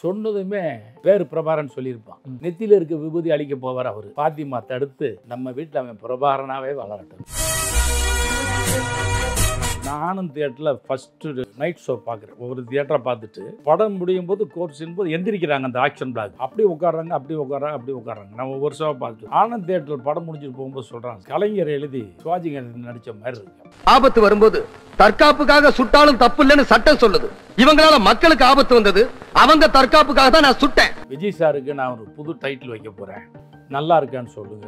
சொன்னதுமே வேறு பிரபாரன் சொல்லியிருப்பான். நெத்தியில் இருக்க விபூதி அழிக்க போவார் அவர். பாத்திமா தடுத்து நம்ம வீட்டில் அவன் பிரபாரனாவே வளரட்டும். நானும் தியேட்டரில் ஃபஸ்ட்டு நைட் ஷோ பார்க்குறேன். ஒவ்வொரு தியேட்டரை பார்த்துட்டு படம் முடியும் போது கோர்ஸின் போது எந்திரிக்கிறாங்க அந்த ஆக்ஷன் பிளாக். அப்படி உட்காடுறாங்க, அப்படி உட்காடுறாங்க, அப்படி உட்காடுறாங்க. நான் ஒவ்வொரு ஷோவை பார்த்துட்டு ஆனந்த் தியேட்டரில் படம் முடிஞ்சிட்டு போகும்போது சொல்கிறாங்க, கலைஞர் எழுதி சிவாஜி கணேசன் நடித்த மாதிரி இருக்கு. ஆபத்து வரும்போது தற்காப்புக்காக சுட்டாலும் தப்பு இல்லைன்னு சட்டம் சொல்லுது. இவங்களால மக்களுக்கு ஆபத்து வந்தது, அவங்க தற்காப்புக்காக தான் நான் சுட்டேன். விஜய் சாருக்கு நான் ஒரு புது டைட்டில் வைக்க போகிறேன், நல்லா இருக்கான்னு சொல்லுங்க.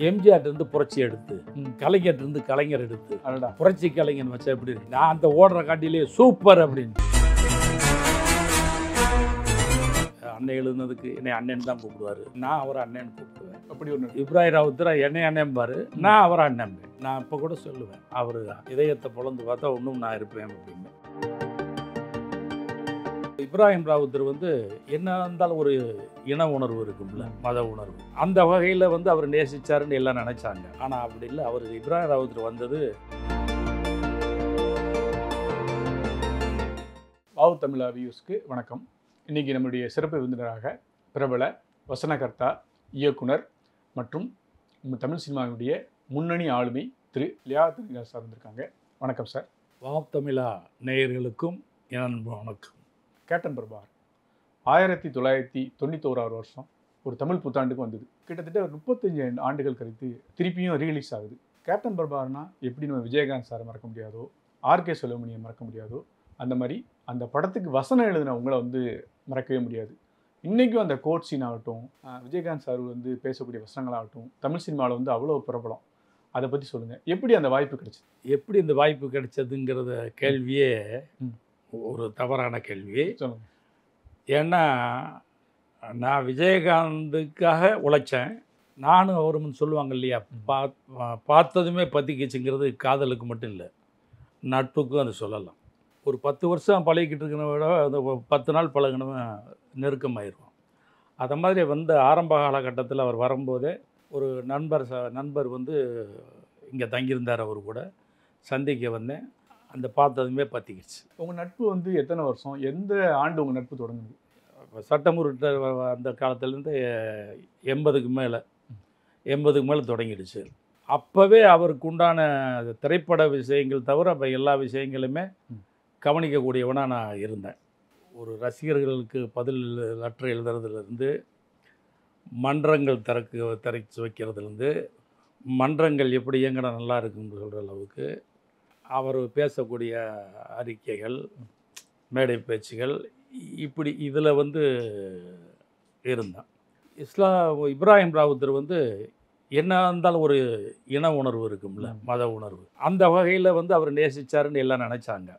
எம்ஜிஆர் இருந்து புரட்சி எடுத்து, கலைஞர் இருந்து கலைஞர் எடுத்து, புரட்சி கலைஞர் வச்சா எப்படி இருக்கு? நான் அந்த ஓடுற காட்டிலே சூப்பர் அப்படின்னு. அண்ணன் எழுதுனதுக்கு என்னை அண்ணன் தான் கூப்பிடுவாரு, நான் அவரை அண்ணன் கூப்பிடுவேன். அப்படி ஒன்று இப்ராஹிம் ராவுத்தர் என்னை அண்ணன் பாரு, நான் அவரை அண்ணன். நான் இப்போ கூட சொல்லுவேன், அவர் இதயத்தை பொழந்து பார்த்தா ஒன்றும் நான் இருப்பேன் அப்படின்னு. இப்ராஹிம் ராவுத்தர் என்ன இருந்தாலும் ஒரு இன உணர்வு இருக்கும்ல, மத உணர்வு. அந்த வகையில் அவர் நேசிச்சாருன்னு எல்லாம் நினைச்சாங்க. ஆனால் அப்படி இல்லை. அவர் இப்ராஹிம் ராவுத்தர் வந்தது. வாவ் தமிழா வியூஸ்க்கு வணக்கம். இன்றைக்கி நம்முடைய சிறப்பு விருந்தினராக பிரபல வசனகர்த்தா, இயக்குனர் மற்றும் நம்ம தமிழ் சினிமாவுடைய முன்னணி ஆளுமை திரு லியாகத் அலி சார் வந்திருக்காங்க. வணக்கம் சார். வாவ் தமிழா நேயர்களுக்கும் என் வணக்கம். கேப்டன் பிரபார் 1991 வருஷம் ஒரு தமிழ் புத்தாண்டுக்கு வந்தது. கிட்டத்தட்ட ஒரு 35 ஆண்டுகள் கழித்து திருப்பியும் ரீலீஸ் ஆகுது. கேப்டன் பிரபார்னா எப்படி நம்ம விஜயகாந்த் சாரை மறக்க முடியாதோ, ஆர்கே சுலமணியை மறக்க முடியாதோ, அந்த மாதிரி அந்த படத்துக்கு வசனம் எழுதின உங்களை மறக்கவே முடியாது. இன்றைக்கும் அந்த கோட் சீன் ஆகட்டும், விஜயகாந்த் சார் பேசக்கூடிய வசனங்களாகட்டும், தமிழ் சினிமாவில் அவ்வளோ பிரபலம். அதை பற்றி சொல்லுங்கள். எப்படி அந்த வாய்ப்பு கிடைச்சது? எப்படி இந்த வாய்ப்பு கிடைச்சதுங்கிறத கேள்வியே ஒரு தவறான கேள்வி. சொல்லுங்கள். ஏன்னா நான் விஜயகாந்துக்காக உழைச்சேன். நானும் அவரும் சொல்லுவாங்க இல்லையா, பார்த்ததுமே பற்றிக்கிச்சுங்கிறது காதலுக்கு மட்டும் இல்லை, நட்புக்கும் அதை சொல்லலாம். ஒரு 10 வருஷம் பழகிக்கிட்டு இருக்கிறத விட அந்த 10 நாள் பழகினவன் நெருக்கமாயிடுவான். அதை மாதிரி ஆரம்ப காலகட்டத்தில் அவர் வரும்போதே ஒரு நண்பர் இங்கே தங்கியிருந்தார். அவர் கூட சந்திக்க வந்தேன். அந்த பார்த்ததுமே பற்றிக்கிச்சு. உங்கள் நட்பு எத்தனை வருஷம், எந்த ஆண்டு உங்கள் நட்பு தொடங்குது? சட்டமுருட்ட அந்த காலத்துலேருந்து 80க்கு மேலே தொடங்கிடுச்சு. அப்போவே அவருக்கு உண்டான திரைப்பட விஷயங்கள் தவிர அப்போ எல்லா விஷயங்களுமே கவனிக்கக்கூடியவனாக நான் இருந்தேன். ஒரு ரசிகர்களுக்கு பதில் லெட்டர் எழுதுறதுலேருந்து, மன்றங்கள் திறச்சு வைக்கிறதுலேருந்து, மன்றங்கள் எப்படி இயங்கினா நல்லா இருக்குன்னு சொல்கிற அளவுக்கு அவர் பேசக்கூடிய அறிக்கைகள், மேடை பேச்சுகள், இப்படி இதில் இருந்தான். இப்ராஹிம் ராவுத்தர் என்ன இருந்தாலும் ஒரு இன உணர்வு இருக்கும்ல, மத உணர்வு. அந்த வகையில் அவர் நேசிச்சாருன்னு எல்லாம் நினச்சாங்க.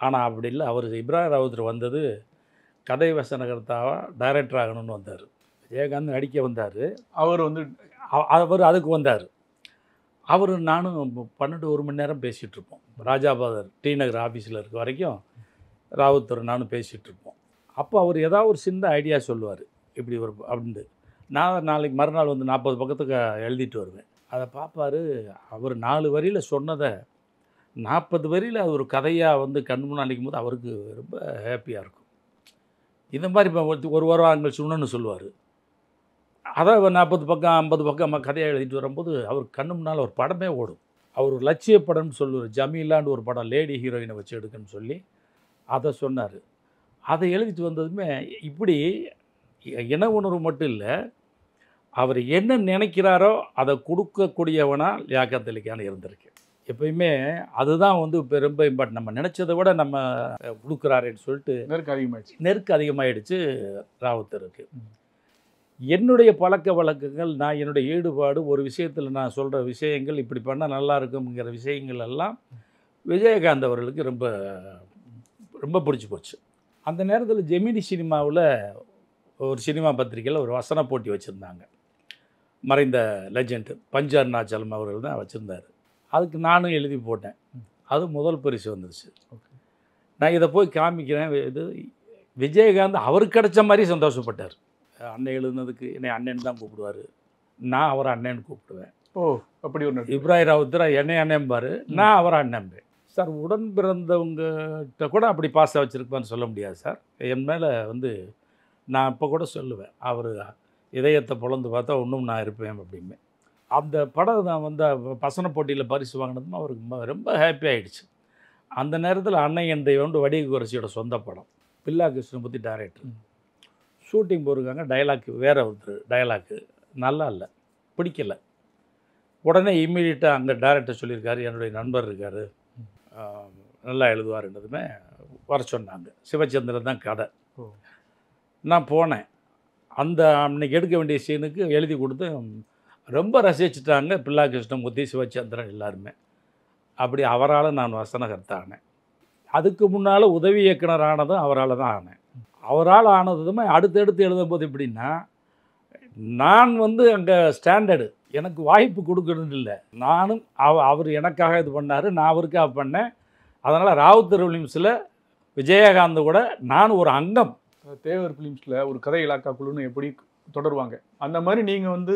ஆனால் அப்படி இல்லை. அவர் இப்ராஹிம் ராவுத்தர் வந்தது கதை வசனகர்த்தாவாக டைரக்டர் ஆகணும்னு வந்தார். விஜயகாந்த் நடிக்க வந்தார். அவர் அதுக்கு வந்தார். அவர் நானும் 12-1 மணி நேரம் பேசிகிட்ருப்போம். ராஜாபாதர் டி நகர் ஆஃபீஸில் இருக்க வரைக்கும் ராவுத்தர் நானும் பேசிகிட்ருப்போம். அப்போ அவர் ஏதாவது ஒரு சின்ன ஐடியா சொல்லுவார், இப்படி ஒரு அப்படின்ட்டு. நான் நாளைக்கு மறுநாள் 40 பக்கத்துக்கு எழுதிட்டு வருவேன். அதை பார்ப்பார். அவர் 4 வரியில் சொன்னதை 40 வரியில் அது ஒரு கதையாக கண் முன்னாடிக்கும் போது அவருக்கு ரொம்ப ஹாப்பியாக இருக்கும். இந்த மாதிரி இப்போ ஒரு வாரம் சொன்னு சொல்லுவார். அதை 40 பக்கம் 50 பக்கம் கதையாக எழுதிட்டு வரும்போது அவர் கண்ணு முன்னால் ஒரு படமே ஓடும். அவர் ஒரு லட்சிய படம்னு சொல்லுவார். ஜமீலான்னு ஒரு படம் லேடி ஹீரோயினை வச்சு எடுக்குன்னு சொல்லி அதை சொன்னார். அதை எழுதிட்டு வந்ததுமே இப்படி இன உணர்வு மட்டும் இல்லை, அவர் என்ன நினைக்கிறாரோ அதை கொடுக்கக்கூடியவனாக லியாகத் அலி கான் இருந்திருக்கு. எப்பயுமே அதுதான் இப்போ ரொம்ப இம்பார்ட்டன். நம்ம நினச்சதை விட நம்ம கொடுக்குறாருன்னு சொல்லிட்டு நெருக்கு அதிகமாகிடுச்சு ராவுத்தருக்கு. என்னுடைய பழக்க வழக்கங்கள், நான் என்னுடைய ஈடுபாடு, ஒரு விஷயத்தில் நான் சொல்கிற விஷயங்கள், இப்படி பண்ணால் நல்லா இருக்குங்கிற விஷயங்கள் எல்லாம் விஜயகாந்த் அவர்களுக்கு ரொம்ப ரொம்ப பிடிச்சி போச்சு. அந்த நேரத்தில் ஜெமினி சினிமாவில் ஒரு சினிமா பத்திரிக்கையில் ஒரு வசன போட்டி வச்சுருந்தாங்க. மறைந்த லெஜண்ட் பஞ்சு அருணாச்சலம் அவர்கள் தான் வச்சுருந்தார். அதுக்கு நானும் எழுதி போட்டேன். அது முதல் பரிசு வந்துருச்சு. நான் இதை போய் காமிக்கிறேன். இது விஜயகாந்த் அவருக்கு கிடைச்ச மாதிரி சந்தோஷப்பட்டார். அண்ணன் எழுதுனதுக்கு என்னை அண்ணன் தான் கூப்பிடுவார், நான் அவரை அண்ணன் கூப்பிடுவேன். ஓ, அப்படி ஒரு இப்ராஹிம் ராவுத்தர் என்னை அண்ணன் பாரு, நான் அவரை அண்ணன். சார் உடன் பிறந்தவங்ககிட்ட கூட அப்படி பாசம் வச்சுருப்பான்னு சொல்ல முடியாது சார். என் மேலே வந்து நான் இப்போ கூட சொல்லுவேன், அவர் இதயத்தை பொளந்து பார்த்தா இன்னும் நான் இருப்பேன் அப்படின்னு. அந்த படம் நான் வந்து வசன போட்டியில் பரிசு வாங்கினதும் அவருக்கு ரொம்ப ஹாப்பி ஆகிடுச்சு. அந்த நேரத்தில் அன்னை என் தெய்வம் வடிவு குறைச்சியோட சொந்த படம். பில்லா கிருஷ்ணமூர்த்தி டைரக்டர். ஷூட்டிங் போயிருக்காங்க. டைலாக் வேற ஒருத்தர் டைலாக்கு நல்லா இல்லை, பிடிக்கலை. உடனே இம்மீடியட்டாக அங்கே டைரக்டர் சொல்லியிருக்காரு, என்னுடைய நண்பர் இருக்கார், நல்லா எழுதுவார்ன்றதுமே வர சொன்னாங்க. சிவச்சந்திரன் தான் கதை. நான் போனேன். அந்த அன்னைக்கு எடுக்க வேண்டிய சீனுக்கு எழுதி கொடுத்து ரொம்ப ரசிச்சுட்டாங்க பில்லா கிருஷ்ணமூர்த்தி, சிவச்சந்திரன் எல்லாருமே. அப்படி அவரால் நான் வசனகர்த்தா ஆனேன். அதுக்கு முன்னால் உதவி இயக்குனர் ஆனதும் அவரால் தான் ஆனேன். அவரால் ஆனதுமே அடுத்தடுத்து எழுதும்போது எப்படின்னா, நான் வந்து அங்கே ஸ்டாண்டர்டு எனக்கு வாய்ப்பு கொடுக்கறது இல்லை. நானும் அவர் எனக்காக இது பண்ணார், நான் அவருக்காக பண்ணேன். அதனால் ராவுத்தர் ஃபிலிம்ஸில் விஜயகாந்த் கூட நான் ஒரு அங்கம். தேவர் ஃபிலிம்ஸில் ஒரு கதை இலாக்கா குழுன்னு எப்படி தொடருவாங்க, அந்த மாதிரி நீங்கள் வந்து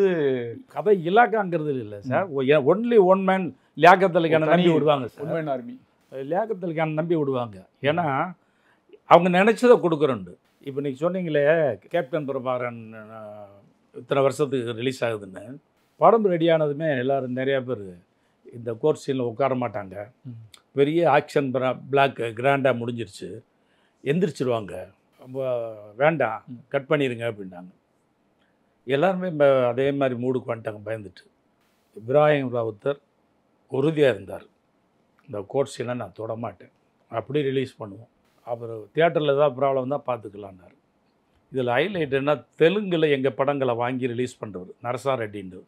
கதை இலாக்காங்கிறது இல்லை sir. Only one man Liaquat Ali கானை நம்பி விடுவாங்க sir. One army Liaquat Ali கானை நம்பி விடுவாங்க. ஏன்னா அவங்க நினச்சதை கொடுக்குறோண்டு. இப்போ நீங்கள் சொன்னீங்களே கேப்டன் பிரபாகரன் இத்தனை வருஷத்துக்கு ரிலீஸ் ஆகுதுன்னு, படம் ரெடியானதுமே எல்லோரும் நிறையா பேர் இந்த கோர்ட் சீனில் உட்கார மாட்டாங்க. பெரிய ஆக்ஷன் பிளாக் கிராண்டாக முடிஞ்சிருச்சு, எந்திரிச்சிருவாங்க, வேண்டாம் கட் பண்ணிடுங்க அப்படின்னாங்க. எல்லாருமே அதே மாதிரி மூடுக்கு வந்துட்டாங்க பயந்துட்டு. இப்ராஹிம் ராவுத்தர் உறுதியாக இருந்தார், இந்த கோர்ட் சீனை நான் தொட மாட்டேன், அப்படி ரிலீஸ் பண்ணுவோம். அவர் தியேட்டரில் ஏதாவது ப்ராப்ளம் தான் பார்த்துக்கலான்னாரு. இதில் ஹைலைட் என்ன, தெலுங்கில் எங்கள் படங்களை வாங்கி ரிலீஸ் பண்ணுறவர் நரசா ரெட்டின்னு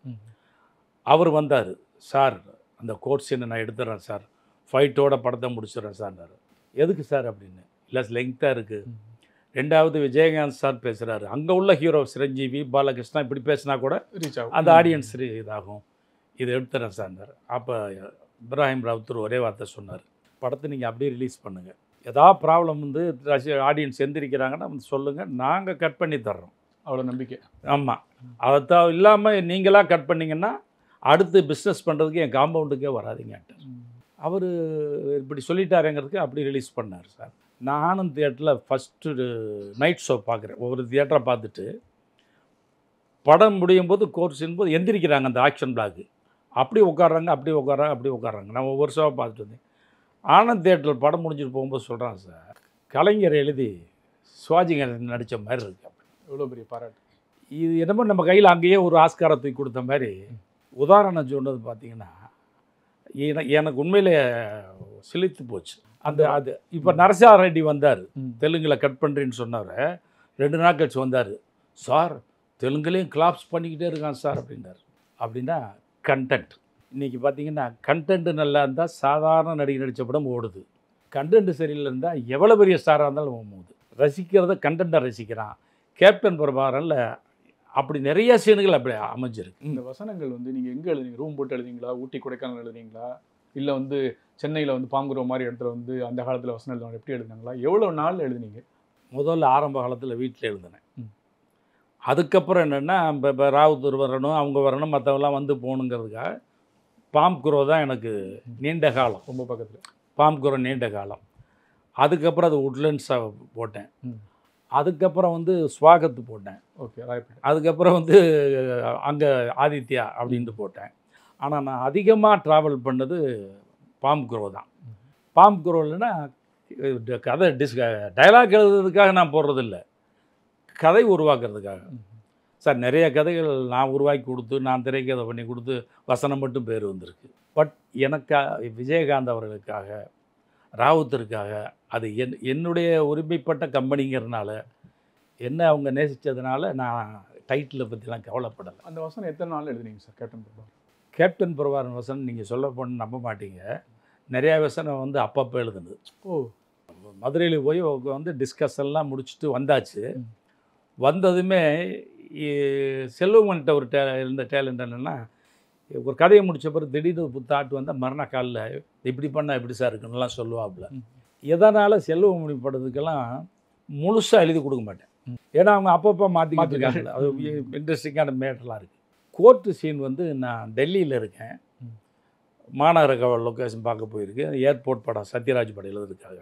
அவர் வந்தார். சார் அந்த கோர்ட் சீனை நான் எடுத்துறேன் சார், ஃபைட்டோட படத்தை முடிச்சிடறேன் சார்னார். எதுக்கு சார் அப்படின்னு. இல்லை லெங்க்த்தாக இருக்குது. ரெண்டாவது விஜயகாந்த் சார் பேசுகிறாரு, அங்கே உள்ள ஹீரோ சிரஞ்சீவி பாலகிருஷ்ணா இப்படி பேசினா கூட அந்த ஆடியன்ஸ் இதாகும், இதை எடுத்துறேன் சார்னார். அப்போ இப்ராஹிம் ராவுத்தர் ஒரே வார்த்தை சொன்னார், படத்தை நீங்கள் அப்படியே ரிலீஸ் பண்ணுங்கள், ஏதாவது ப்ராப்ளம் வந்து ஆடியன்ஸ் எந்திரிக்கிறாங்கன்னா வந்து சொல்லுங்கள், நாங்கள் கட் பண்ணி தர்றோம். அவ்வளோ நம்பிக்கை. ஆமாம், அதை இல்லாமல் நீங்களாக கட் பண்ணிங்கன்னா அடுத்து பிஸ்னஸ் பண்ணுறதுக்கு என் காம்பவுண்டுக்கே வராதிங்கன்ட்டு அவர் இப்படி சொல்லிட்டாருங்கிறதுக்கு அப்படி ரிலீஸ் பண்ணார் சார். நானும் தியேட்டரில் ஃபஸ்ட்டு நைட் ஷோ பார்க்குறேன். ஒவ்வொரு தியேட்டரை பார்த்துட்டு படம் முடியும் போது கோர்ஸின் போது எந்திரிக்கிறாங்க அந்த ஆக்ஷன் பிளாக்கு, அப்படி உட்காடுறாங்க அப்படி உட்காராங்க அப்படி உட்காடுறாங்க. நான் ஒவ்வொரு ஷோவாக பார்த்துட்டு வந்தேன். ஆனந்த் தியேட்டரில் படம் முடிஞ்சிட்டு போகும்போது சொல்கிறான் சார், கலைஞர் எழுதி சிவாஜி கணேசன் நடித்த மாதிரி இருக்கு. எவ்வளோ பெரிய பாராட்டு. இது என்னமோ நம்ம கையில் அங்கேயே ஒரு ஆஸ்காரை தூக்கி கொடுத்த மாதிரி. உதாரணம் சொன்னது பார்த்தீங்கன்னா எனக்கு உண்மையிலே சிலித்து போச்சு. அது இப்போ நரசா ரெட்டி வந்தார், தெலுங்கில் கட் பண்ணுறேன்னு சொன்னார். 2 நாள் கழிச்சு வந்தார், சார் தெலுங்குலேயும் கிளாப்ஸ் பண்ணிக்கிட்டே இருக்கான் சார் அப்படின்னார். அப்படின்னா கண்டென்ட். இன்றைக்கி பார்த்தீங்கன்னா கண்டென்ட்டு நல்லா இருந்தால் சாதாரண நடிகை நடித்த படம் ஓடுது, கண்டென்ட் சரியில்லை இருந்தால் எவ்வளோ பெரிய ஸ்டாராக இருந்தாலும் போகுது. ரசிக்கிறத கண்டென்ட்டை ரசிக்கிறான். கேப்டன் பிரபாகரனில் அப்படி நிறைய சீன்கள் அப்படி அமைஞ்சிருக்கு. இந்த வசனங்கள் வந்து நீங்கள் எங்கே எழுதுனீங்க? ரூம் போட்டு எழுதிங்களா, ஊட்டி கொடைக்கானல் எழுதுனீங்களா, இல்லை வந்து சென்னையில் வந்து பாங்குற மாதிரி இடத்துல வந்து அந்த காலத்தில் வசனம் எழுதுவாங்க, எப்படி எழுதுனாங்களா, எவ்வளோ நாள் எழுதுனீங்க? முதல்ல ஆரம்ப காலத்தில் வீட்டில் எழுதினேன். அதுக்கப்புறம் என்னென்னா இப்போ ராவுத்தர் வரணும், அவங்க வரணும், மற்றவங்களாம் வந்து போகணுங்கிறதுக்காக பாம்குரோ தான் எனக்கு நீண்ட காலம், ரொம்ப பக்கத்தில் பாம்குரோ நீண்ட காலம். அதுக்கப்புறம் அது உட்லண்ட்ஸாக போட்டேன். அதுக்கப்புறம் வந்து ஸ்வாகத்து போட்டேன். ஓகே. அதுக்கப்புறம் வந்து அங்கே ஆதித்யா அப்படின்ட்டு போட்டேன். ஆனால் நான் அதிகமாக ட்ராவல் பண்ணது பாம்குரோ தான். பாம்குரோ இல்லைன்னா கதை டைலாக் எழுதுறதுக்காக நான் போடுறதில்ல, கதை உருவாக்குறதுக்காக. சார் நிறைய கதைகள் நான் உருவாக்கி கொடுத்து, நான் திரைக்கதை பண்ணி கொடுத்து வசனம் மட்டும் பேர் வந்திருக்கு. பட் எனக்காக விஜயகாந்த் அவர்களுக்காக, ராவுத்தருக்காக, அது என்னுடைய உரிமைப்பட்ட கம்பெனிங்கிறதுனால, என்ன அவங்க நேசித்ததுனால நான் டைட்டிலை பற்றிலாம் கவலைப்படலை. அந்த வசனம் எத்தனை நாள் எழுதுனீங்க sir captain Prabhakaran? Captain Prabhakaran வசனம் நீங்கள் சொல்ல போன நம்ப மாட்டீங்க, நிறையா வசனம் வந்து அப்பப்போ எழுதுனது. மதுரையில் போய் வந்து டிஸ்கஸ் எல்லாம் முடிச்சுட்டு வந்தாச்சு. வந்ததுமே செல்வமன்ட்ட ஒரு இருந்த டேலண்ட் என்னென்னா, ஒரு கதையை முடித்த பிறகு திடீர்னு புத்தாட்டு வந்தால் மறுநாள் காலில் இப்படி பண்ணால் எப்படி சார் இருக்குன்னுலாம் சொல்லுவாப்புல. எதனால் செல்வமணி படத்துக்கெல்லாம் முழுசாக எழுதி கொடுக்க மாட்டேன், ஏன்னா அவங்க அப்பப்போ மாற்றிக்கிட்டு இருக்காங்க. அது இன்ட்ரெஸ்டிங்கான மேட்டர்லாம் இருக்குது. கோர்ட்டு சீன் வந்து நான் டெல்லியில் இருக்கேன், மாநகர காவல் லொக்கேஷன் பார்க்க போயிருக்கு. ஏர்போர்ட் படம் சத்யராஜ் படம் எழுதுறதுக்காக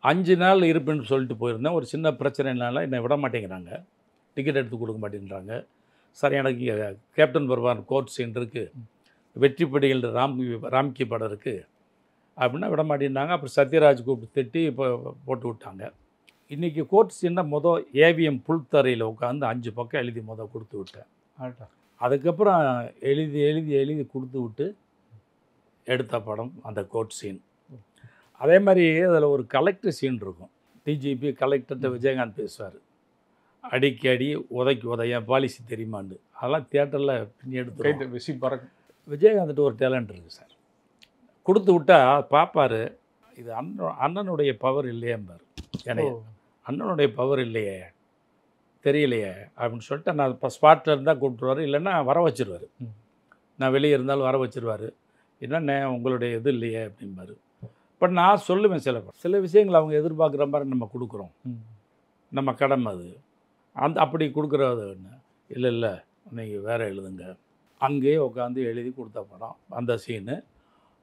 5 நாள் இருப்புன்னு சொல்லிட்டு போயிருந்தேன். ஒரு சின்ன பிரச்சனைனால என்னை விட மாட்டேங்கிறாங்க, டிக்கெட் எடுத்து கொடுக்க மாட்டேங்கிறாங்க. சார் எனக்கு கேப்டன் பர்பான் கோர்ட் சீன் இருக்குது, வெற்றிப்படிகள் ராம்கி படம் இருக்குது அப்படின்னா விட மாட்டேன்னாங்க. அப்புறம் சத்யராஜ் கூப்பிட்டு திட்டி இப்போ போட்டு விட்டாங்க. இன்றைக்கி கோர்ட் சீனை ஏவிஎம் புல்தரையில் உட்காந்து 5 பக்கம் எழுதி கொடுத்து விட்டேன். அதுக்கப்புறம் எழுதி எழுதி எழுதி கொடுத்து விட்டு எடுத்த படம் அந்த கோர்ட் சீன். அதே மாதிரி அதில் ஒரு கலெக்டர் சீன் இருக்கும். டிஜிபி கலெக்டர்கிட்ட விஜயகாந்த் பேசுவார், அடிக்கடி உதைக்கு பாலிசி தெரியுமான்னு. அதெல்லாம் தியேட்டரில் பின்னி எடுத்து விஜயகாந்த்கிட்ட ஒரு டேலண்ட் இருக்குது சார். கொடுத்து விட்டால் பார்ப்பார், இது அண்ணனுடைய பவர் இல்லையேம்பார். எனக்கு அண்ணனுடைய பவர் இல்லையே, தெரியலையே அப்படின்னு சொல்லிட்டு நான் இப்போ ஸ்பாட்டில் இருந்தால் கூப்பிட்டுருவார், இல்லைன்னா வர வச்சுருவார். நான் வெளியே இருந்தாலும் வர வச்சுருவார். என்னென்ன உங்களுடைய இது இல்லையே அப்படிம்பாரு. பட் நான் சொல்லுவேன், சில விஷயங்கள் அவங்க எதிர்பார்க்குற மாதிரி நம்ம கொடுக்குறோம், நம்ம கடமை அது. அப்படி கொடுக்குறது ஒன்று இல்லை நீங்கள் வேறு எழுதுங்க. அங்கேயே உட்காந்து எழுதி கொடுத்த படம்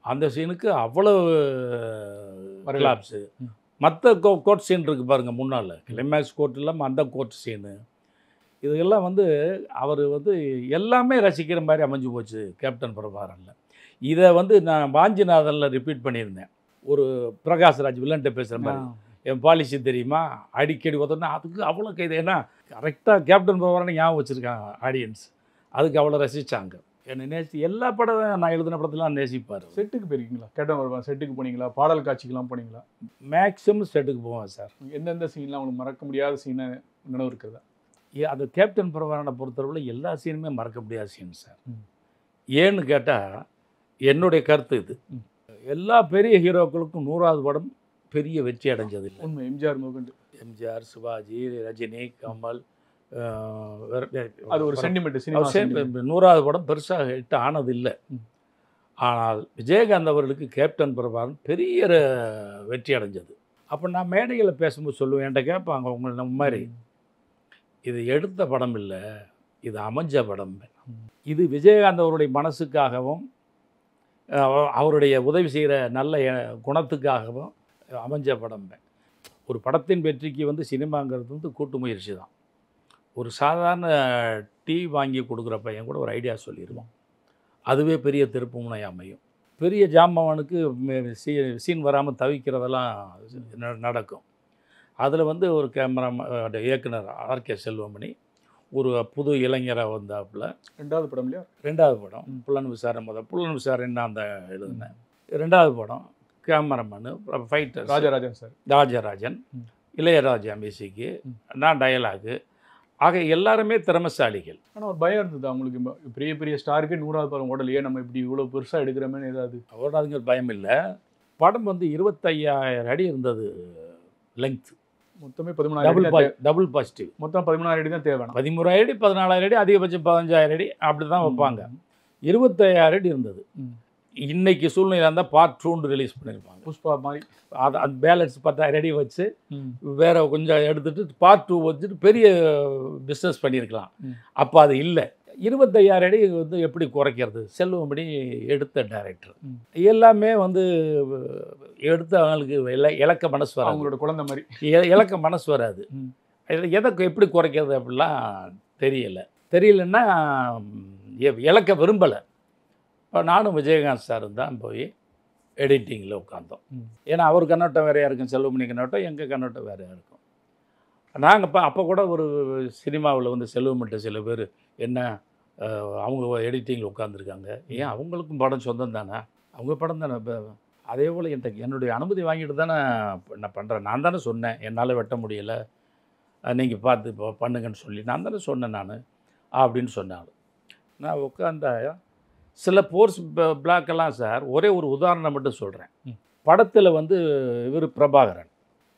அந்த சீனுக்கு அவ்வளோ கிளாப்ஸு. மற்ற கோர்ட் சீன் இருக்குது பாருங்கள், முன்னால் கிளைமேக்ஸ் கோர்ட் இல்லாமல் அந்த கோர்ட் சீனு, இதெல்லாம் அவர் எல்லாமே ரசிக்கிற மாதிரி அமைஞ்சு போச்சு கேப்டன் பிரபாகரனில். இதை நான் வாஞ்சிநாதனில் ரிப்பீட் பண்ணியிருந்தேன். ஒரு பிரகாஷ்ராஜ் வில்லன்ட்ட பேசுகிற மாதிரி, என் பாலிசி தெரியுமா, அடிக்கடி உதனா அதுக்கு அவ்வளோ கைது. ஏன்னா கரெக்டாக கேப்டன் பிரபாகரனை ஞாபகம் வச்சுருக்காங்க ஆடியன்ஸ், அதுக்கு அவ்வளோ ரசித்தாங்க. என்னை நேசி எல்லா படம் நான் எழுதின படத்துலாம் நேசிப்பார். செட்டுக்கு போயிருக்கீங்களா? கேப்டன் பிரபாகரன் செட்டுக்கு போனீங்களா? பாடல் காட்சிக்கெலாம் போனீங்களா? மேக்ஸிமம் செட்டுக்கு போவேன் சார். எந்தெந்த சீன்லாம் உங்களுக்கு மறக்க முடியாத சீனை நினைவு இருக்கிறதா? அது கேப்டன் பிரபாகரனை பொறுத்தளவில் எல்லா சீனுமே மறக்க முடியாத சீன் சார். ஏன்னு கேட்டால் என்னுடைய கருத்து இது, எல்லா பெரிய ஹீரோக்களுக்கும் 100வது படம் பெரிய வெற்றி அடைஞ்சது இல்லை. உண்மை. எம்ஜிஆர் முதற்கொண்டு, எம்ஜிஆர், சிவாஜி, ரஜினி, கமல், அது ஒரு சென்டிமெண்ட். 100வது படம் பெருசாக ஹிட் ஆனது இல்லை. ஆனால் விஜயகாந்த் அவர்களுக்கு கேப்டன் பிரபாகரன் பெரிய வெற்றி அடைஞ்சது. அப்போ நான் மேடைகளை பேசும்போது சொல்லுவேன், என்கிட்ட கேட்பாங்க, உங்களை நம்ம மாதிரி இது எடுத்த படம் இல்லை, இது அமைஞ்ச படம். இது விஜயகாந்த் அவருடைய மனசுக்காகவும் அவருடைய உதவி செய்கிற நல்ல குணத்துக்காகவும் அமைஞ்ச படம். ஒரு படத்தின் வெற்றிக்கு சினிமாங்கிறது கூட்டு முயற்சி தான். ஒரு சாதாரண டீ வாங்கி கொடுக்குற பையன் கூட ஒரு ஐடியா சொல்லிடுவோம், அதுவே பெரிய திருப்பு முனை அமையும். பெரிய ஜாம்பவானுக்கு சீன் வராமல் தவிக்கிறதெல்லாம் நடக்கும். அதில் ஒரு கேமரா இயக்குனர் ஆர்கே செல்வமணி ஒரு புது இளைஞராக வந்தாப்புல. 2வது படம் இல்லையா? 2வது படம் புலன் விசாரணை. புலன் விசாரணை நான் அந்த எழுதினேன். 2வது படம் கேமராமேனு ஃபைட்டர் ராஜராஜன், இளையராஜா மியூசிக்கு, நான் டயலாகு. ஆக எல்லாருமே திறமைசாலிகள். ஆனால் ஒரு பயம் இருந்தது அவங்களுக்கு, பெரிய பெரிய ஸ்டாருக்கு 100வது படம் ஓடலையே, நம்ம இப்படி இவ்வளோ பெருசாக எடுக்கிறோமேனு ஏதாவது? ஓடாதுங்கிற பயம் இல்லை. படம் 25,000 அடி இருந்தது லெங்க்த். மொத்தமே 13,000 டபுள் பாசிட்டிவ். மொத்தம் 13,000 அடி தான் தேவை. 13,000 அடி, 14,000 அடி, அதிகபட்சம் 15,000 அடி அப்படி தான் வைப்பாங்க. 25,000 அடி இருந்தது. இன்னைக்கு சூழ்நிலை இருந்தால் பார்ட் 2 ரிலீஸ் பண்ணியிருப்பாங்க, புஷ்பா மாதிரி. அது பேலன்ஸ் 10,000 அடி வச்சு வேற கொஞ்சம் எடுத்துட்டு பார்ட் 2 வச்சுட்டு பெரிய பிஸ்னஸ் பண்ணியிருக்கலாம். அப்போ அது இல்லை. 25,000 அடி எப்படி குறைக்கிறது? செல்வமணி எடுத்த டைரக்டர் எல்லாமே எடுத்த அவங்களுக்கு இலக்க மனசு வராது, அவங்களோட குழந்தை மாதிரி இலக்க மனசு வராது. எதை எப்படி குறைக்கிறது அப்படிலாம் தெரியலன்னா இலக்க விரும்பலை. இப்போ நானும் விஜயகாந்த் சாரும் தான் போய் எடிட்டிங்கில் உட்காந்தோம். ஏன்னா அவர் கண்ணோட்டம் வேறையாக இருக்கும், செல்வமணி கண்ணோட்டம், எங்கள் கண்ணோட்டம் வேறையாக இருக்கும். நாங்கள் அப்போ கூட ஒரு சினிமாவில் செல்வமணிட்ட சில பேர் என்ன அவங்க எடிட்டிங்கில் உட்காந்துருக்காங்க, ஏன் அவங்களுக்கும் படம் சொந்தம் தானே, அவங்க படம் தானே. அதே போல் என்னுடைய அனுமதி வாங்கிட்டு தானே நான் பண்ணுறேன். நான் தானே சொன்னேன் என்னால் வெட்ட முடியலை, நீங்கள் பார்த்து இப்போ பண்ணுங்கன்னு சொல்லி நான் தானே சொன்னேன் நான் அப்படின்னு சொன்னாங்க. நான் உட்காந்தா சில போர்ஸ் பிளாக்கெல்லாம் சார், ஒரே ஒரு உதாரணம் மட்டும் சொல்கிறேன். படத்தில் இவர் பிரபாகரன்,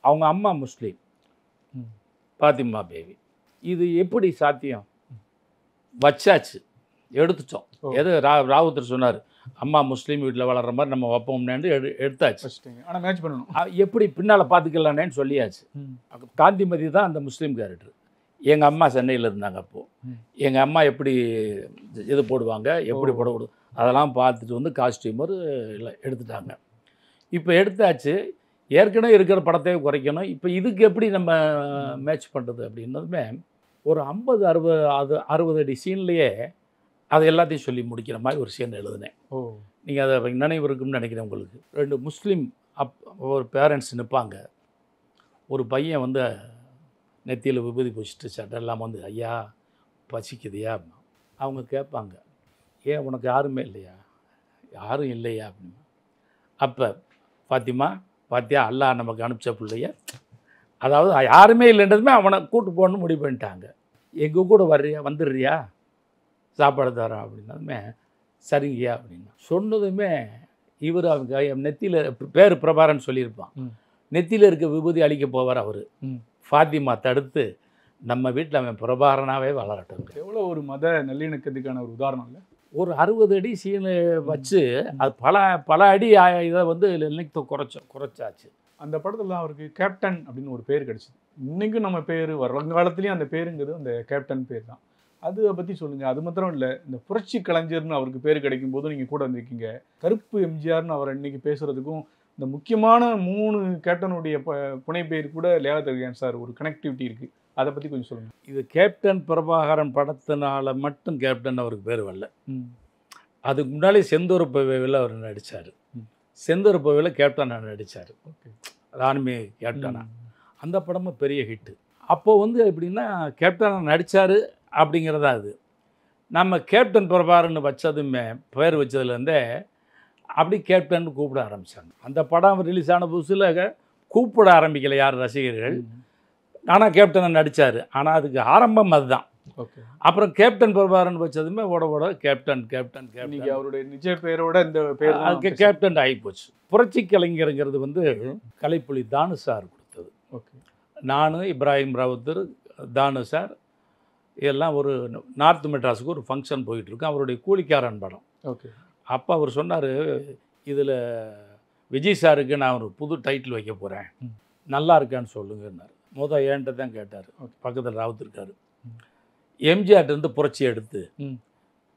அவங்க அம்மா முஸ்லீம், பாத்திமா பேபி. இது எப்படி சாத்தியம்? வச்சாச்சு, எடுத்துட்டோம். எது ராவுத்தர் சொன்னார், அம்மா முஸ்லீம் வீட்டில் வளர்கிற மாதிரி நம்ம வைப்போம்னு எடுத்தாச்சு. ஆனால் மேட்ச் பண்ணணும், எப்படி பின்னால் பார்த்துக்கலானேன்னு சொல்லியாச்சு. காந்திமதி தான் அந்த முஸ்லீம் கேரக்டர். எங்கள் அம்மா சென்னையில் இருந்தாங்க. அப்போது எங்கள் அம்மா எப்படி இது போடுவாங்க, எப்படி போடக்கூடாது, அதெல்லாம் பார்த்துட்டு வந்து காஸ்டியூமர் இல்லை எடுத்துட்டாங்க. இப்போ எடுத்தாச்சு, ஏற்கனவே இருக்கிற படத்தையே குறைக்கணும். இப்போ இதுக்கு எப்படி நம்ம மேட்ச் பண்ணுறது அப்படின்னதுமே ஒரு 50-60 அடி சீன்லேயே அது எல்லாத்தையும் சொல்லி முடிக்கிற மாதிரி ஒரு சீன் எழுதினேன். நீங்கள் அதை நினைவு இருக்குன்னு நினைக்கிறேன் உங்களுக்கு. 2 முஸ்லீம் ஒரு பேரண்ட்ஸ் நிற்பாங்க. ஒரு பையன் வந்து நெத்தியில் விபூதி பூசிட்டு சட்டை எல்லாம் வந்து, ஐயா பசிக்குதுயா? அவங்க கேட்பாங்க, ஏன் உனக்கு யாருமே இல்லையா? யாரும் இல்லையா அப்படின்னு. அப்போ பாத்திமா பாத்தியா, அல்லாஹ் நமக்கு அனுப்பிச்ச பிள்ளைய, அதாவது யாருமே இல்லைன்றதுமே அவனை கூட்டு போகணுன்னு முடிவு பண்ணிட்டாங்க. எங்கள் கூட வர்றியா, வந்துடுறியா, சாப்பாடு தரோம் அப்படின்னதுமே சரிங்கய்யா அப்படின்னா. சொன்னதுமே இவர் அவங்க நெத்தியில் பேர் பிரபாரன் சொல்லியிருப்பான், நெத்தியில் இருக்க விபூதி அழிக்க போவார் அவர். ஃபாத்திமா தடுத்து, நம்ம வீட்டில் அவன் பிரபாரனாகவே வளரட்டும். எவ்வளோ ஒரு மத நல்லிணக்கத்துக்கான ஒரு உதாரணம் இல்லை? ஒரு 60 அடி சீனு வச்சு அது பல அடி இதை வந்து லெங்க்த்தை குறைச்சாச்சு. அந்த படத்தில் அவருக்கு கேப்டன் அப்படின்னு ஒரு பேர் கிடச்சிது. இன்றைக்கும் நம்ம பேர் வருங்காலத்துலேயும் அந்த பேருங்கிறது அந்த கேப்டன் பேர் தான். அதை பற்றி சொல்லுங்கள். அது மாத்திரம் இல்லை, இந்த புரட்சி கலைஞர்னு அவருக்கு பேர் கிடைக்கும் போது நீங்கள் கூட வந்திருக்கீங்க. கருப்பு எம்ஜிஆர்னு அவர் இன்றைக்கி பேசுகிறதுக்கும் இந்த முக்கியமான 3 கேப்டனுடைய புனை பேர் கூட லியாகத் அலி கான் சார் ஒரு கனெக்டிவிட்டி இருக்குது. அதை பற்றி கொஞ்சம் சொல்லுங்கள். இது கேப்டன் பிரபாகரன் படத்தினால மட்டும் கேப்டன் அவருக்கு பேர் வரல. அதுக்கு முன்னாலே செந்தூர பவேவில் அவர் நடித்தார். செந்தூர பவேவில் கேப்டனாக நடித்தார். ஓகே, ராணுவ கேப்டனா. அந்த படமும் பெரிய ஹிட்டு. அப்போது வந்து எப்படின்னா கேப்டனாக நடித்தார் அப்படிங்கிறதா அது. நம்ம கேப்டன் பிரபாகரன் வச்சதுமே பேர் வச்சதுலேருந்தே அப்படி கேப்டன் கூப்பிட ஆரம்பித்தாங்க. அந்த படம் ரிலீஸ் ஆன புதுசில் கூப்பிட ஆரம்பிக்கலை யார் ரசிகர்கள். ஆனால் கேப்டனை நடித்தார். ஆனால் அதுக்கு ஆரம்பம் அதுதான். ஓகே, அப்புறம் கேப்டன் பிரபாகரன் வச்சதுமே ஓட கேப்டன் கேப்டன் கேப்டன் நீங்கள் அவருடைய நிஜ பேரோட இந்த பேர் அதுக்கு கேப்டன் ஆகிப்போச்சு. புரட்சி கலைஞருங்கிறது வந்து கலைப்புலி தானு சார் கொடுத்தது. ஓகே, நான், இப்ராஹிம் ராவுத்தர், தானு சார் இதெல்லாம் ஒரு நார்த் மெட்ராஸுக்கு ஒரு ஃபங்க்ஷன் போயிட்டுருக்கோம். அவருடைய கூலிக்காரன் படம். ஓகே, அப்போ அவர் சொன்னார், இதில் விஜய் சாருக்கு நான் ஒரு புது டைட்டில் வைக்க போகிறேன், நல்லா இருக்கான்னு சொல்லுங்கன்னாரு. என்கிட்ட தான் கேட்டார். பக்கத்தில் ராவுத் இருக்கார். எம்ஜிஆர்ட்டேருந்து புரட்சி எடுத்து,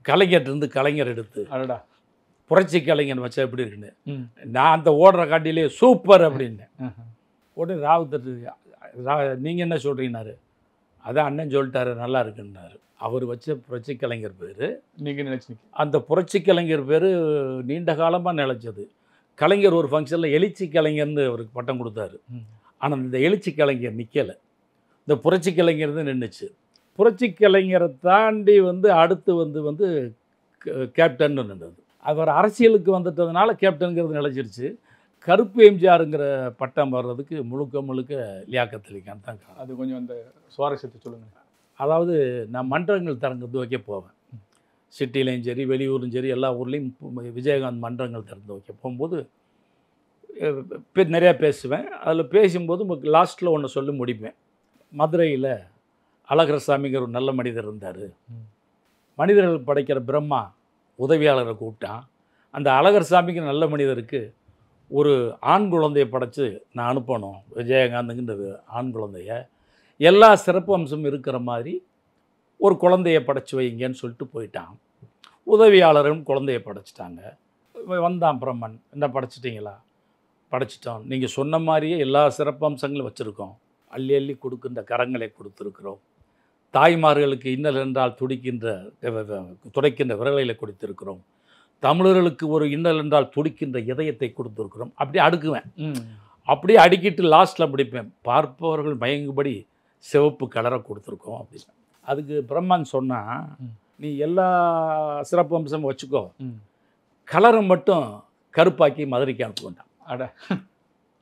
கலைஞர்கிட்டருந்து கலைஞர் எடுத்து, அடடா புரட்சி கலைஞர் வச்சா எப்படி இருக்குன்னு நான் அந்த ஓடுற காட்டிலே சூப்பர் அப்படின்னு. உடனே ராவுத்தர், நீங்கள் என்ன சொல்கிறீங்கன்னாரு. அதான் அண்ணன் சொல்லிட்டாரு நல்லா இருக்குன்னாரு. அவர் வச்ச புரட்சி கலைஞர் பேர் நீங்கள் நினச்சிங்க. அந்த புரட்சி கலைஞர் பேர் நீண்ட காலமாக நிலச்சது. கலைஞர் ஒரு ஃபங்க்ஷனில் எழுச்சி கலைஞர்னு அவருக்கு பட்டம் கொடுத்தாரு. ஆனால் இந்த எழுச்சி கலைஞர் நிற்கலை, இந்த புரட்சி கலைஞர் தான் நின்றுச்சு. புரட்சி கலைஞரை தாண்டி வந்து அடுத்து வந்து கேப்டன் நின்றது. அவர் அரசியலுக்கு வந்துட்டதுனால கேப்டனுங்கிறது நிலச்சிருச்சு. கருப்பு எம்ஜிஆருங்கிற பட்டம் வர்றதுக்கு முழுக்க லியாகத் அலி கான் தான் காரணம். அது கொஞ்சம் அந்த சுவாரஸ்யத்தை சொல்லுங்கள். அதாவது நான் மன்றங்கள் திறந்து வைக்க போவேன். சிட்டிலையும் சரி வெளியூரும் சரி எல்லா ஊர்லேயும் விஜயகாந்த் மன்றங்கள் திறந்து வைக்க போகும்போது நிறையா பேசுவேன். அதில் பேசும்போது லாஸ்ட்டில் ஒன்று சொல்லி முடிப்பேன். மதுரையில் அழகர்சாமிங்கிற ஒரு நல்ல மனிதர் இருந்தார். மனிதர்கள் படைக்கிற பிரம்மா உதவியாளரை கூப்பிட்டான். அந்த அழகர்சாமிங்கிற நல்ல மனிதருக்கு ஒரு ஆண் குழந்தையை படைத்து நான் அனுப்பணும், விஜயகாந்துங்கிற ஆண் குழந்தைய எல்லா சிறப்பு அம்சமும் இருக்கிற மாதிரி ஒரு குழந்தைய படைச்சி வைங்கன்னு சொல்லிட்டு போயிட்டான். உதவியாளரும் குழந்தைய படைச்சிட்டாங்க. வந்தான் பிரம்மன், என்ன படைச்சிட்டிங்களா? படைச்சிட்டோம். நீங்கள் சொன்ன மாதிரியே எல்லா சிறப்பு அம்சங்களும் வச்சுருக்கோம். அள்ளி அள்ளி கொடுக்கின்ற கரங்களை கொடுத்துருக்குறோம். தாய்மார்களுக்கு இன்னல் என்றால் துடைக்கின்ற விரல்களை கொடுத்திருக்கிறோம். தமிழர்களுக்கு ஒரு இன்னல் என்றால் துடிக்கின்ற இதயத்தை கொடுத்துருக்குறோம். அப்படியே அடுக்குவேன். அப்படியே அடுக்கிட்டு லாஸ்ட்டில் முடிப்பேன், பார்ப்பவர்கள் மயங்குபடி சிவப்பு கலரை கொடுத்துருக்கோம் அப்படின்னு. அதுக்கு பிரம்மன் சொன்னால், நீ எல்லா சிறப்பு அம்சமும் வச்சுக்கோ, கலரை மட்டும் கருப்பாக்கி மதுரைக்கு அனுப்புவேன்டான். அட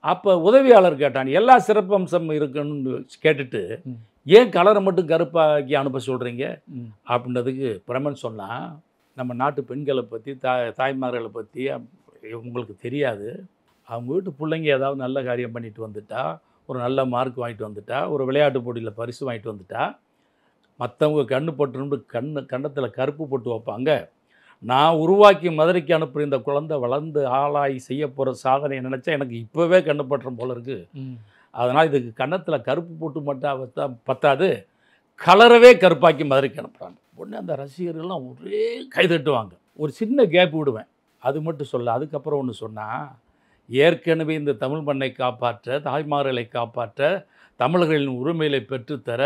அப்போ உதவியாளர் கேட்டான், எல்லா சிறப்பு அம்சம் இருக்குன்னு கேட்டுட்டு ஏன் கலரை மட்டும் கருப்பாக்கி அனுப்ப சொல்கிறீங்க அப்படின்றதுக்கு பிரம்மன் சொன்னால், நம்ம நாட்டு பெண்களை பற்றி தாய்மார்களை பற்றி உங்களுக்கு தெரியாது. அவங்க வீட்டு பிள்ளைங்க ஏதாவது நல்ல காரியம் பண்ணிட்டு வந்துட்டா, ஒரு நல்ல மார்க் வாங்கிட்டு வந்துட்டா, ஒரு விளையாட்டு போட்டியில் பரிசு வாங்கிட்டு வந்துட்டா, மற்றவங்க கண்ணு பட்டுன்னு கன்னத்தில் கருப்பு போட்டு வைப்பாங்க. நான் உருவாக்கி மதுரைக்கு அனுப்புகிற இந்த குழந்தை வளர்ந்து ஆளாகி செய்ய போகிற சாதனையை நினச்சா எனக்கு இப்போவே கண்ணு பட்டுற போல இருக்குது. அதனால் இதுக்கு கன்னத்தில் கருப்பு போட்டு மட்டும் பத்தாது, கலரவே கருப்பாக்கி மதுரைக்கு அனுப்புகிறாங்க. உடனே அந்த ரசிகர்கள்லாம் ஒரே கைதட்டுவாங்க. ஒரு சின்ன கேப் விடுவேன். அது மட்டும் சொல்ல. அதுக்கப்புறம் ஒன்று சொன்னால், ஏற்கனவே இந்த தமிழ் மண்ணை காப்பாற்ற, தாய்மார்களை காப்பாற்ற, தமிழர்களின் உரிமைகளை பெற்றுத்தர,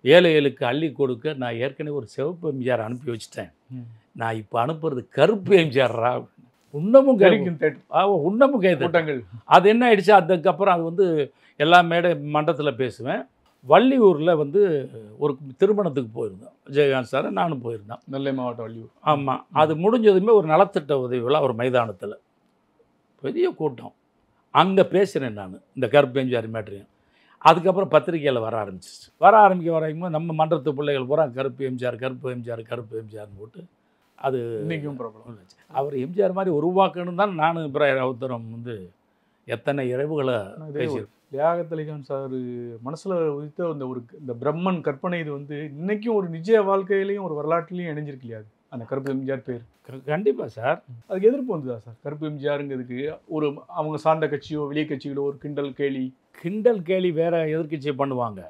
ஏழைகளுக்கு அள்ளி கொடுக்க நான் ஏற்கனவே ஒரு சிவப்பு எம்ஜிஆர் அனுப்பி வச்சுட்டேன். நான் இப்போ அனுப்புறது கருப்பு எம்ஜிஆர்ரா. இன்னமும் இன்னமும் கூட்டங்கள். அது என்ன ஆயிடுச்சு, அதுக்கப்புறம் அது வந்து எல்லா மன்றத்தில் பேசுவேன். வள்ளியூரில் வந்து ஒரு திருமணத்துக்கு போயிருந்தோம். விஜயகாந்த் சார் நானும் போயிருந்தோம். நெல்லை மாவட்டம் வள்ளியூர். ஆமாம். அது முடிஞ்சதுமே ஒரு நலத்திட்ட உதவி விழா ஒரு மைதானத்தில் பெரிய கூட்டம். அங்கே பேசுகிறேன் நான் இந்த கருப்பு எம்ஜிஆர் மேட்ரையும். அதுக்கப்புறம் பத்திரிகையில் வர ஆரம்பிக்கும்போது நம்ம மன்றத்து பிள்ளைகள் பூரா கருப்பு எம்ஜிஆர் கருப்பு எம்ஜிஆர் கருப்பு எம்ஜிஆர்னு போட்டு அது இன்றைக்கும் ப்ராப்ளம். அவர் எம்ஜிஆர் மாதிரி உருவாக்கணும் தான் நானும் இப்ராஹிம் ராவுத்தரும் வந்து எத்தனை இரவுகளை பேசியிருக்கோம். லியாகத் அலிகான் சார் மனசில் உதித்த இந்த பிரம்மன் கற்பனை இது வந்து இன்னைக்கும் ஒரு நிஜ வாழ்க்கையிலையும் ஒரு வரலாற்றுலையும் இணைஞ்சிருக்கு இல்லையா? அந்த கருப்பு எம்ஜிஆர் பேர் கண்டிப்பாக சார். அதுக்கு எதிர்ப்பு வந்துதா சார்? கருப்பு எம்ஜிஆருங்கிறதுக்கு ஒரு அவங்க சார்ந்த கட்சியோ வெளியே கட்சிகளோ ஒரு கிண்டல் கேலி வேற எதிர்கட்சியை பண்ணுவாங்க.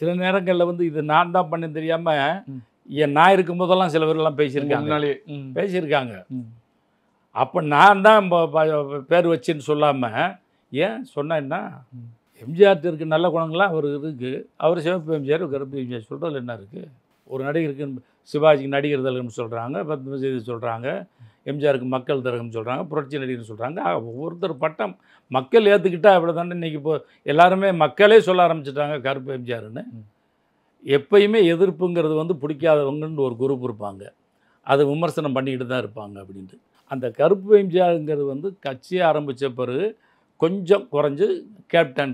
சில நேரங்களில் வந்து இது நான் தான் பண்ண தெரியாமல் நான் இருக்கும்போதெல்லாம் சில பேர்லாம் பேசியிருக்காங்க. அப்போ நான் தான் பேர் வச்சுன்னு சொல்லாமல் ஏன் சொன்னேன்னா, எம்ஜிஆர் இருக்க நல்ல குணங்கள்லாம் அவர் இருக்குது. அவர் சிவப்பு எம்ஜிஆர் கருப்பு எம்ஜிஆர் சொல்கிறதுல என்ன இருக்குது? ஒரு நடிகருக்கு சிவாஜிக்கு நடிகர் திலகம்னு சொல்கிறாங்க, பத்மஜி சொல்கிறாங்க, எம்ஜிஆருக்கு மக்கள் திலகம்னு சொல்கிறாங்க, புரட்சி நடிகர்னு சொல்கிறாங்க. ஒவ்வொருத்தர் பட்டம் மக்கள் ஏற்றுக்கிட்டா அப்படி தானே இன்றைக்கி இப்போ எல்லாருமே மக்களே சொல்ல ஆரம்பிச்சிட்டாங்க கருப்பு எம்ஜிஆர்னு. எப்பயுமே எதிர்ப்புங்கிறது வந்து பிடிக்காதவங்கன்னு ஒரு குரூப் இருப்பாங்க, அதை விமர்சனம் பண்ணிக்கிட்டு தான் இருப்பாங்க அப்படின்ட்டு. அந்த கருப்பு எம்ஜிஆருங்கிறது வந்து கட்சியை ஆரம்பித்த பிறகு கொஞ்சம் குறைஞ்சு கேப்டன்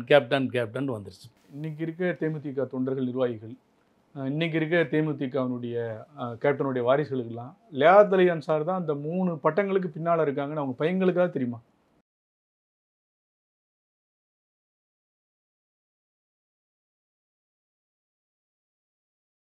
வந்துருச்சு. இன்றைக்கி இருக்க தேமுதிக தொண்டர்கள் நிர்வாகிகள், இன்றைக்கி இருக்க தேமுதிகவினுடைய கேப்டனுடைய வாரிசுகளுக்கெல்லாம் லியாகத் அலிகான் சார் தான் அந்த 3 பட்டங்களுக்கு பின்னால் இருக்காங்கன்னு அவங்க பையங்களுக்காக தெரியுமா?